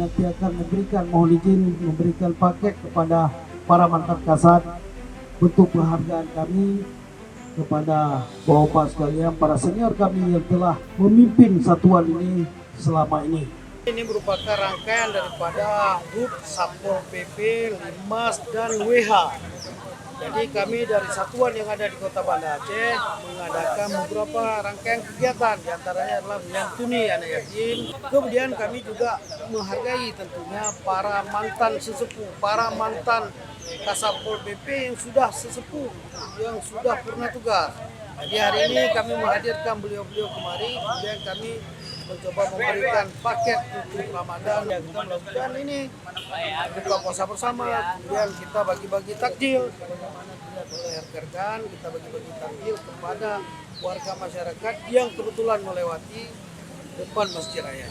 nanti akan mohon izin memberikan paket kepada para mantan kasat bentuk penghargaan kami kepada bapak sekalian, para senior kami yang telah memimpin satuan ini selama ini. Ini merupakan rangkaian daripada grup Satpol PP, Limas, dan WH. Jadi kami dari satuan yang ada di Kota Banda Aceh mengadakan beberapa rangkaian kegiatan, diantaranya adalah menyantuni anak yatim. Kemudian kami juga menghargai tentunya para mantan sesepuh, para mantan Kasatpol PP yang sudah sesepuh, yang sudah pernah tugas. Jadi hari ini kami menghadirkan beliau-beliau kemari, kemudian kami mencoba memberikan paket untuk Ramadan yang kita melakukan ini buka puasa bersama, kemudian kita bagi-bagi takjil sebagaimana dilihat oleh rekan-rekan, kita bagi-bagi takjil kepada warga masyarakat yang kebetulan melewati depan Masjid Raya.